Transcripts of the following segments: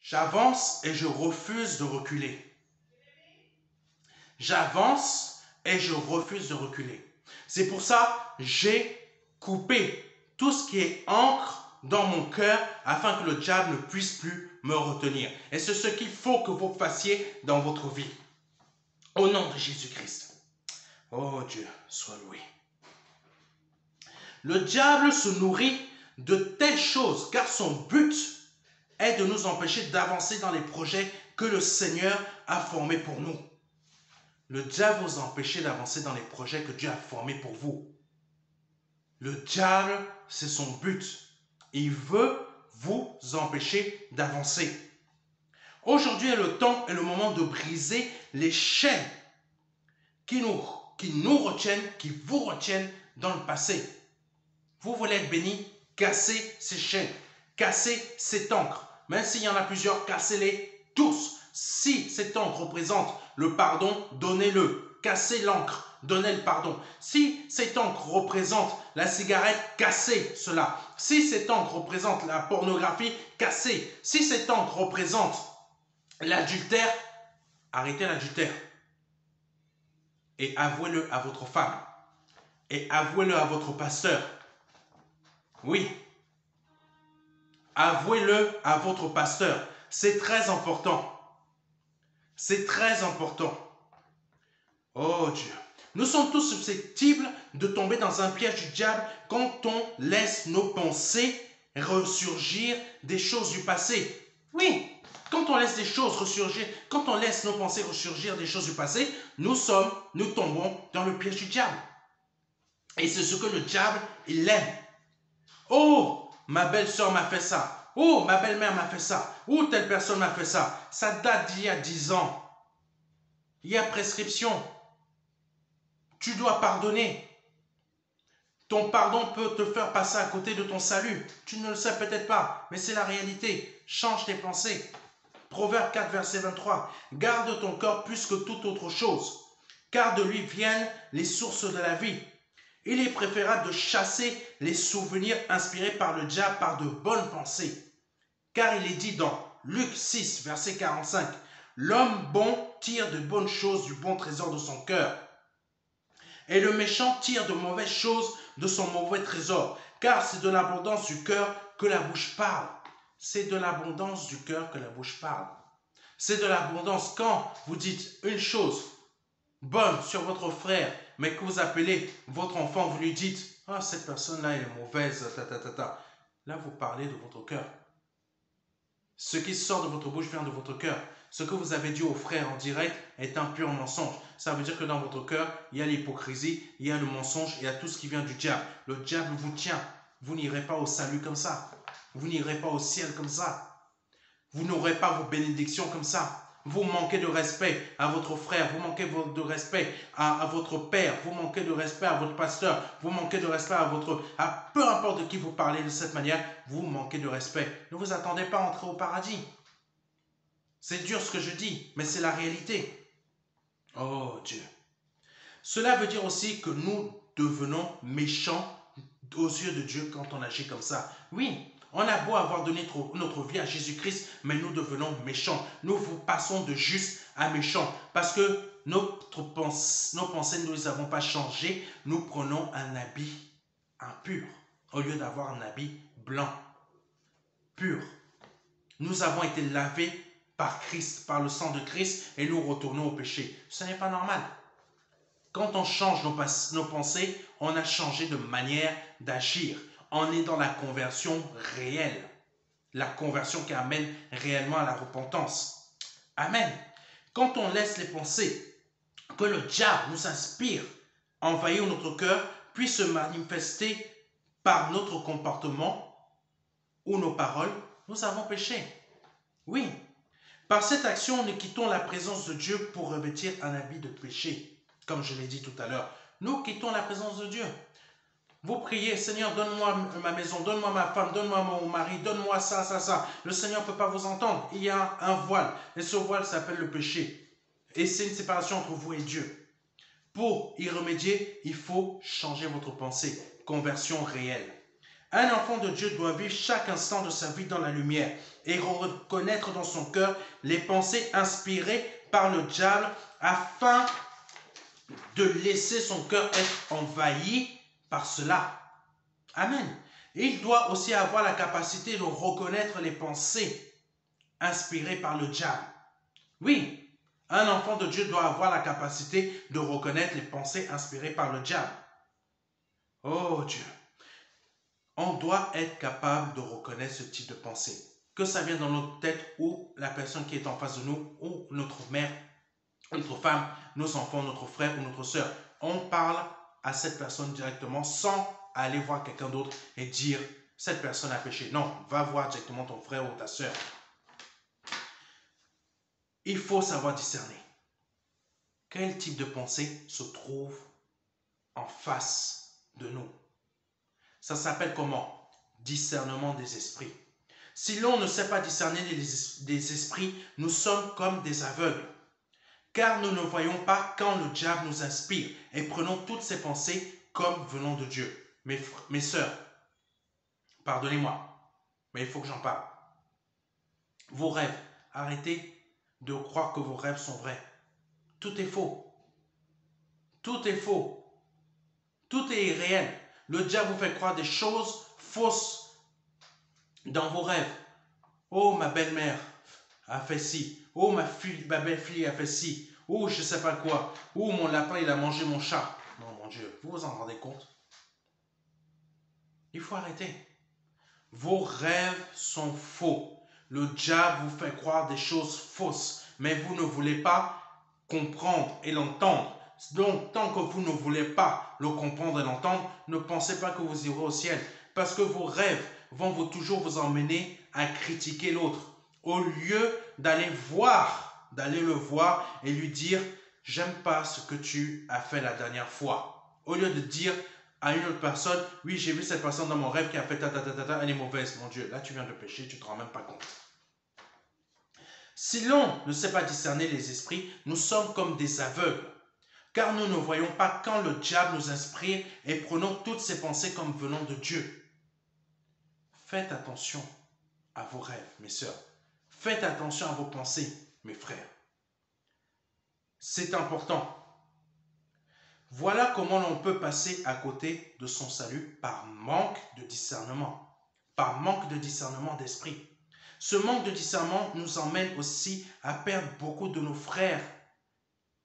J'avance et je refuse de reculer. J'avance et je refuse de reculer. C'est pour ça que j'ai coupé tout ce qui est encre dans mon cœur afin que le diable ne puisse plus me retenir. Et c'est ce qu'il faut que vous fassiez dans votre vie. Au nom de Jésus-Christ. Oh Dieu, sois loué. Le diable se nourrit de telles choses car son but est de nous empêcher d'avancer dans les projets que le Seigneur a formés pour nous. Le diable vous empêche d'avancer dans les projets que Dieu a formés pour vous. Le diable, c'est son but. Il veut vous empêcher d'avancer. Aujourd'hui est le temps et le moment de briser les chaînes qui nous retiennent, qui vous retiennent dans le passé. Vous voulez être béni, cassez ces chaînes, cassez cette encre. Même s'il y en a plusieurs, cassez-les tous. Si cette encre représente le pardon, donnez-le. Cassez l'encre, donnez le pardon. Si cette encre représente la cigarette, cassez cela. Si cette encre représente la pornographie, cassez. Si cette encre représente l'adultère, arrêtez l'adultère. Et avouez-le à votre femme. Et avouez-le à votre pasteur. Oui. Avouez-le à votre pasteur. C'est très important. C'est très important. Oh Dieu. Nous sommes tous susceptibles de tomber dans un piège du diable quand on laisse nos pensées ressurgir des choses du passé. Oui, quand on laisse des choses ressurgir, quand on laisse nos pensées ressurgir des choses du passé, nous tombons dans le piège du diable. Et c'est ce que le diable, il aime. Oh, ma belle-sœur m'a fait ça. Oh, ma belle-mère m'a fait ça. Oh, telle personne m'a fait ça. Ça date d'il y a 10 ans. Il y a prescription. Tu dois pardonner. Ton pardon peut te faire passer à côté de ton salut. Tu ne le sais peut-être pas, mais c'est la réalité. Change tes pensées. Proverbe 4, verset 23. Garde ton cœur plus que toute autre chose, car de lui viennent les sources de la vie. Il est préférable de chasser les souvenirs inspirés par le diable par de bonnes pensées. Car il est dit dans Luc 6, verset 45, l'homme bon tire de bonnes choses du bon trésor de son cœur. Et le méchant tire de mauvaises choses de son mauvais trésor. Car c'est de l'abondance du cœur que la bouche parle. C'est de l'abondance du cœur que la bouche parle. C'est de l'abondance quand vous dites une chose bonne sur votre frère, mais que vous appelez votre enfant, vous lui dites « Ah, cette personne-là, elle est mauvaise, ta. » Là, vous parlez de votre cœur. Ce qui sort de votre bouche vient de votre cœur. Ce que vous avez dit au frère en direct est un pur mensonge. Ça veut dire que dans votre cœur, il y a l'hypocrisie, il y a le mensonge, il y a tout ce qui vient du diable. Le diable vous tient. Vous n'irez pas au salut comme ça. Vous n'irez pas au ciel comme ça. Vous n'aurez pas vos bénédictions comme ça. Vous manquez de respect à votre frère, vous manquez de respect à votre père, vous manquez de respect à votre pasteur, vous manquez de respect à peu importe de qui vous parlez de cette manière, vous manquez de respect. Ne vous attendez pas à entrer au paradis. C'est dur ce que je dis, mais c'est la réalité. Oh Dieu. Cela veut dire aussi que nous devenons méchants aux yeux de Dieu quand on agit comme ça. Oui. On a beau avoir donné notre vie à Jésus-Christ, mais nous devenons méchants. Nous passons de juste à méchant parce que nos pensées, nous ne les avons pas changées. Nous prenons un habit impur au lieu d'avoir un habit blanc, pur. Nous avons été lavés par Christ, par le sang de Christ, et nous retournons au péché. Ce n'est pas normal. Quand on change nos pensées, on a changé de manière d'agir. On est dans la conversion réelle. La conversion qui amène réellement à la repentance. Amen. Quand on laisse les pensées que le diable nous inspire envahir notre cœur, puis se manifester par notre comportement ou nos paroles, nous avons péché. Oui. Par cette action, nous quittons la présence de Dieu pour revêtir un habit de péché. Comme je l'ai dit tout à l'heure, nous quittons la présence de Dieu. Vous priez, Seigneur, donne-moi ma maison, donne-moi ma femme, donne-moi mon mari, donne-moi ça. Le Seigneur ne peut pas vous entendre. Il y a un voile. Et ce voile s'appelle le péché. Et c'est une séparation entre vous et Dieu. Pour y remédier, il faut changer votre pensée. Conversion réelle. Un enfant de Dieu doit vivre chaque instant de sa vie dans la lumière et reconnaître dans son cœur les pensées inspirées par le diable afin de laisser son cœur être envahi par cela. Amen. Il doit aussi avoir la capacité de reconnaître les pensées inspirées par le diable. Oui, un enfant de Dieu doit avoir la capacité de reconnaître les pensées inspirées par le diable. Oh Dieu, on doit être capable de reconnaître ce type de pensée. Que ça vienne dans notre tête ou la personne qui est en face de nous, ou notre mère, notre femme, nos enfants, notre frère ou notre soeur. On parle à cette personne directement sans aller voir quelqu'un d'autre et dire cette personne a péché. Non, va voir directement ton frère ou ta soeur. Il faut savoir discerner quel type de pensée se trouve en face de nous. Ça s'appelle comment? Discernement des esprits. Si l'on ne sait pas discerner des esprits, nous sommes comme des aveugles. Car nous ne voyons pas quand le diable nous inspire et prenons toutes ces pensées comme venant de Dieu. Mes sœurs, pardonnez-moi, mais il faut que j'en parle. Vos rêves, arrêtez de croire que vos rêves sont vrais. Tout est faux. Tout est faux. Tout est irréel. Le diable vous fait croire des choses fausses dans vos rêves. Oh, ma belle-mère a fait ci. Oh, ma belle-fille a fait ci. Oh, je ne sais pas quoi. Oh, mon lapin, il a mangé mon chat. Non, mon Dieu, vous vous en rendez compte? Il faut arrêter. Vos rêves sont faux. Le diable vous fait croire des choses fausses, mais vous ne voulez pas comprendre et l'entendre. Donc, tant que vous ne voulez pas le comprendre et l'entendre, ne pensez pas que vous irez au ciel. Parce que vos rêves vont toujours vous emmener à critiquer l'autre. Au lieu d'aller le voir et lui dire « J'aime pas ce que tu as fait la dernière fois ». Au lieu de dire à une autre personne « Oui, j'ai vu cette personne dans mon rêve qui a fait ta, elle est mauvaise. Mon Dieu, là tu viens de pécher, tu ne te rends même pas compte. » Si l'on ne sait pas discerner les esprits, nous sommes comme des aveugles. Car nous ne voyons pas quand le diable nous inspire et prenons toutes ces pensées comme venant de Dieu. Faites attention à vos rêves, mes sœurs. Faites attention à vos pensées, mes frères. C'est important. Voilà comment l'on peut passer à côté de son salut par manque de discernement. Par manque de discernement d'esprit. Ce manque de discernement nous emmène aussi à perdre beaucoup de nos frères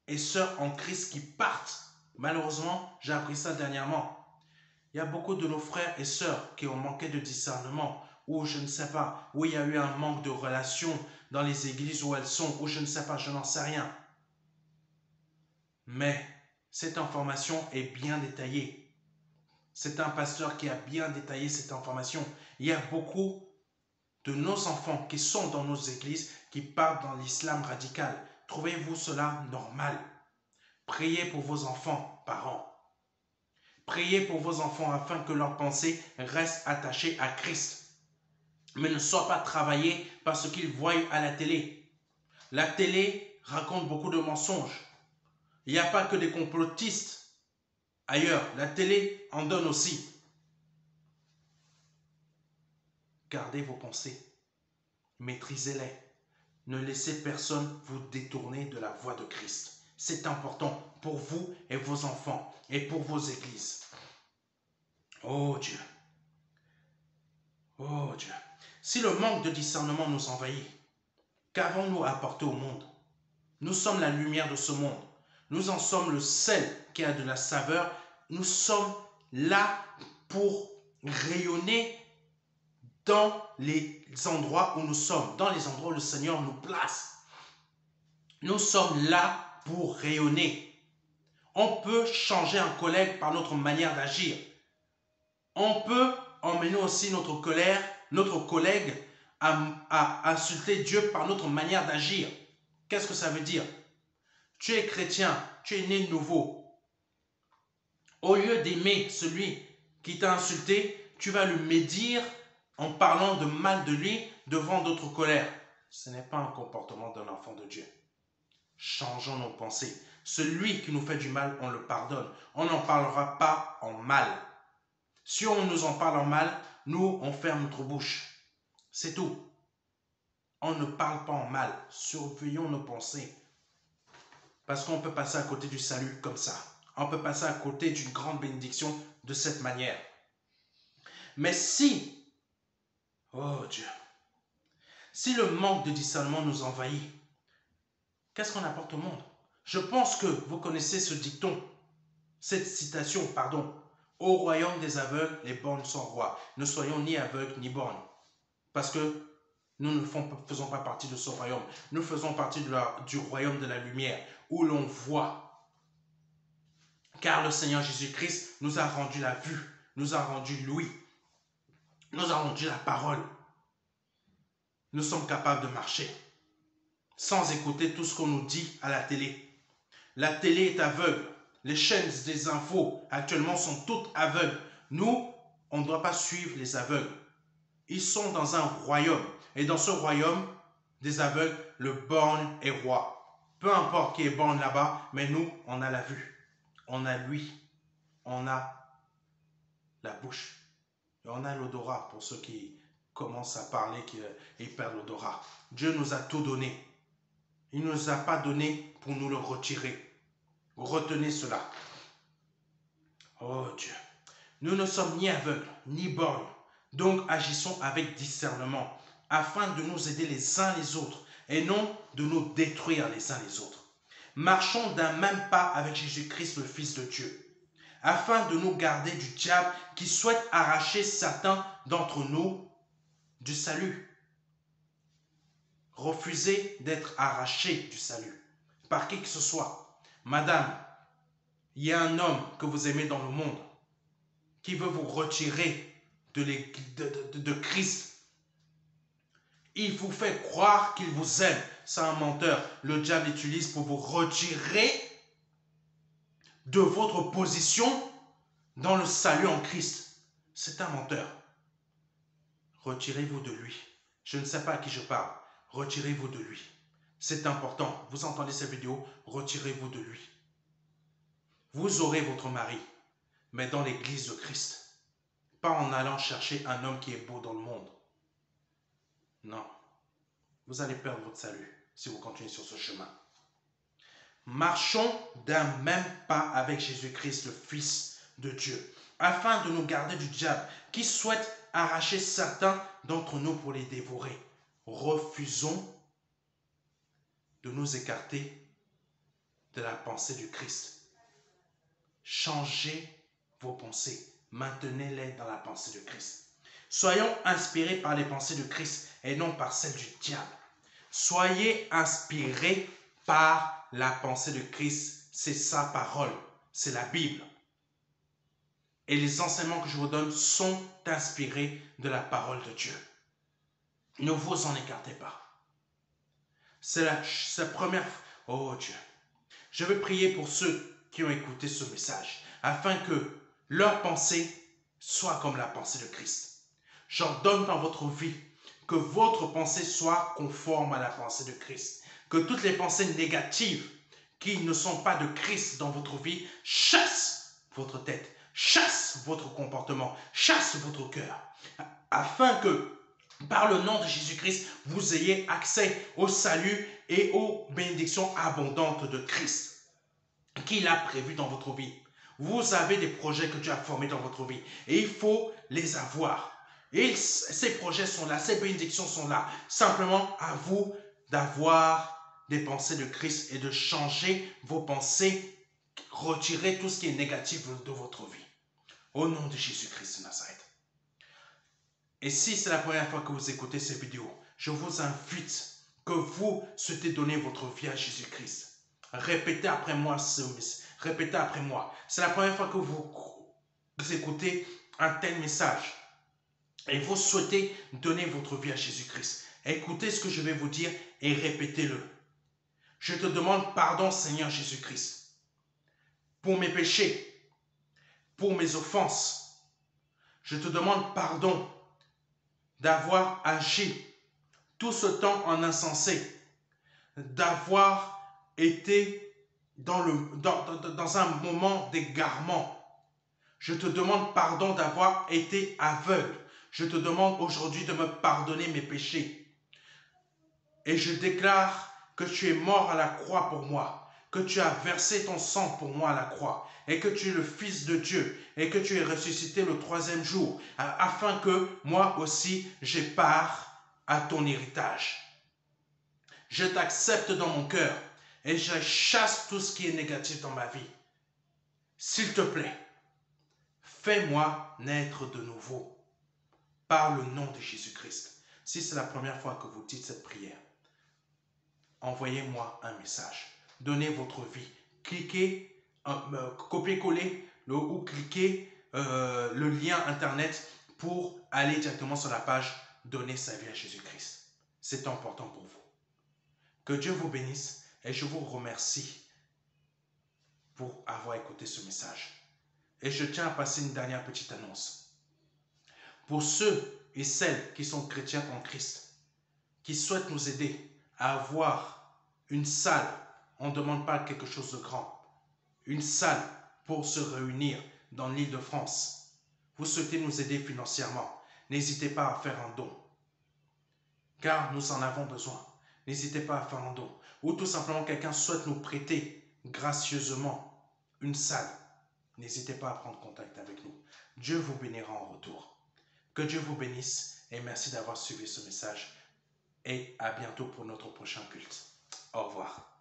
et sœurs en Christ qui partent. Malheureusement, j'ai appris ça dernièrement. Il y a beaucoup de nos frères et sœurs qui ont manqué de discernement, ou je ne sais pas, où il y a eu un manque de relation dans les églises où elles sont, ou je ne sais pas, je n'en sais rien. Mais cette information est bien détaillée. C'est un pasteur qui a bien détaillé cette information. Il y a beaucoup de nos enfants qui sont dans nos églises qui partent dans l'islam radical. Trouvez-vous cela normal? Priez pour vos enfants, parents. Priez pour vos enfants afin que leurs pensées restent attachées à Christ, mais ne soient pas travaillées par ce qu'ils voient à la télé. La télé raconte beaucoup de mensonges. Il n'y a pas que des complotistes ailleurs. La télé en donne aussi. Gardez vos pensées. Maîtrisez-les. Ne laissez personne vous détourner de la voie de Christ. C'est important pour vous et vos enfants et pour vos églises. Oh Dieu. Oh Dieu. Si le manque de discernement nous envahit, qu'avons-nous à apporter au monde? Nous sommes la lumière de ce monde. Nous en sommes le sel qui a de la saveur. Nous sommes là pour rayonner dans les endroits où nous sommes, dans les endroits où le Seigneur nous place. Nous sommes là pour rayonner. On peut changer un collègue par notre manière d'agir. On peut emmener aussi notre collègue à insulter Dieu par notre manière d'agir. Qu'est-ce que ça veut dire? Tu es chrétien, tu es né de nouveau. Au lieu d'aimer celui qui t'a insulté, tu vas le médire en parlant de mal de lui devant d'autres colères. Ce n'est pas un comportement d'un enfant de Dieu. Changeons nos pensées. Celui qui nous fait du mal, on le pardonne. On n'en parlera pas en mal. Si on nous en parle en mal, nous, on ferme notre bouche. C'est tout. On ne parle pas en mal. Surveillons nos pensées. Parce qu'on peut passer à côté du salut comme ça. On peut passer à côté d'une grande bénédiction de cette manière. Mais si, oh Dieu, si le manque de discernement nous envahit, qu'est-ce qu'on apporte au monde? Je pense que vous connaissez ce dicton, cette citation, pardon. Au royaume des aveugles, les borgnes sont rois. Ne soyons ni aveugles ni borgnes. Parce que nous ne faisons pas partie de ce royaume. Nous faisons partie du royaume de la lumière, où l'on voit. Car le Seigneur Jésus-Christ nous a rendu la vue, nous a rendu l'ouïe, nous a rendu la parole. Nous sommes capables de marcher sans écouter tout ce qu'on nous dit à la télé. La télé est aveugle. Les chaînes des infos actuellement sont toutes aveugles. Nous, on ne doit pas suivre les aveugles. Ils sont dans un royaume. Et dans ce royaume des aveugles, le borgne est roi. Peu importe qui est borgne là-bas, mais nous, on a la vue. On a lui. On a la bouche. Et on a l'odorat pour ceux qui commencent à parler, qui perdent l'odorat. Dieu nous a tout donné. Il ne nous a pas donné pour nous le retirer. Retenez cela. Oh Dieu. Nous ne sommes ni aveugles, ni borgnes. Donc agissons avec discernement, afin de nous aider les uns les autres, et non de nous détruire les uns les autres. Marchons d'un même pas avec Jésus-Christ, le Fils de Dieu, afin de nous garder du diable qui souhaite arracher certains d'entre nous du salut. Refusez d'être arraché du salut, par qui que ce soit. Madame, il y a un homme que vous aimez dans le monde qui veut vous retirer de Christ. Il vous fait croire qu'il vous aime. C'est un menteur. Le diable l'utilise pour vous retirer de votre position dans le salut en Christ. C'est un menteur. Retirez-vous de lui. Je ne sais pas à qui je parle. Retirez-vous de lui. C'est important. Vous entendez cette vidéo, retirez-vous de lui. Vous aurez votre mari, mais dans l'église de Christ. Pas en allant chercher un homme qui est beau dans le monde. Non. Vous allez perdre votre salut si vous continuez sur ce chemin. Marchons d'un même pas avec Jésus-Christ, le Fils de Dieu, afin de nous garder du diable qui souhaite arracher certains d'entre nous pour les dévorer. Refusons de nous écarter de la pensée du Christ. Changez vos pensées. Maintenez-les dans la pensée de Christ. Soyons inspirés par les pensées de Christ et non par celles du diable. Soyez inspirés par la pensée de Christ. C'est sa parole. C'est la Bible. Et les enseignements que je vous donne sont inspirés de la parole de Dieu. Ne vous en écartez pas. C'est la première fois. Oh Dieu. Je vais prier pour ceux qui ont écouté ce message, afin que leur pensée soit comme la pensée de Christ. J'ordonne dans votre vie que votre pensée soit conforme à la pensée de Christ. Que toutes les pensées négatives qui ne sont pas de Christ dans votre vie chassent votre tête, chassent votre comportement, chassent votre cœur, afin que par le nom de Jésus-Christ, vous ayez accès au salut et aux bénédictions abondantes de Christ qu'il a prévues dans votre vie. Vous avez des projets que Dieu a formés dans votre vie et il faut les avoir. Et ces projets sont là, ces bénédictions sont là. Simplement à vous d'avoir des pensées de Christ et de changer vos pensées, retirer tout ce qui est négatif de votre vie. Au nom de Jésus-Christ de Nazareth. Et si c'est la première fois que vous écoutez ces vidéos, je vous invite que vous souhaitez donner votre vie à Jésus-Christ. Répétez après moi répétez après moi. C'est la première fois que vous écoutez un tel message et vous souhaitez donner votre vie à Jésus-Christ. Écoutez ce que je vais vous dire et répétez-le. Je te demande pardon, Seigneur Jésus-Christ, pour mes péchés, pour mes offenses. Je te demande pardon d'avoir agi tout ce temps en insensé, d'avoir été dans un moment d'égarement. Je te demande pardon d'avoir été aveugle. Je te demande aujourd'hui de me pardonner mes péchés. Et je déclare que tu es mort à la croix pour moi, que tu as versé ton sang pour moi à la croix, et que tu es le Fils de Dieu, et que tu es ressuscité le troisième jour, afin que moi aussi j'ai part à ton héritage. Je t'accepte dans mon cœur, et je chasse tout ce qui est négatif dans ma vie. S'il te plaît, fais-moi naître de nouveau, par le nom de Jésus-Christ. Si c'est la première fois que vous dites cette prière, envoyez-moi un message. Donnez votre vie. Cliquez, copiez-coller ou cliquez le lien internet pour aller directement sur la page Donner sa vie à Jésus-Christ. C'est important pour vous. Que Dieu vous bénisse et je vous remercie pour avoir écouté ce message. Et je tiens à passer une dernière petite annonce. Pour ceux et celles qui sont chrétiens en Christ, qui souhaitent nous aider à avoir une salle, on ne demande pas quelque chose de grand, une salle pour se réunir dans l'Île-de-France. Vous souhaitez nous aider financièrement, n'hésitez pas à faire un don, car nous en avons besoin. N'hésitez pas à faire un don. Ou tout simplement quelqu'un souhaite nous prêter gracieusement une salle. N'hésitez pas à prendre contact avec nous. Dieu vous bénira en retour. Que Dieu vous bénisse et merci d'avoir suivi ce message. Et à bientôt pour notre prochain culte. Au revoir.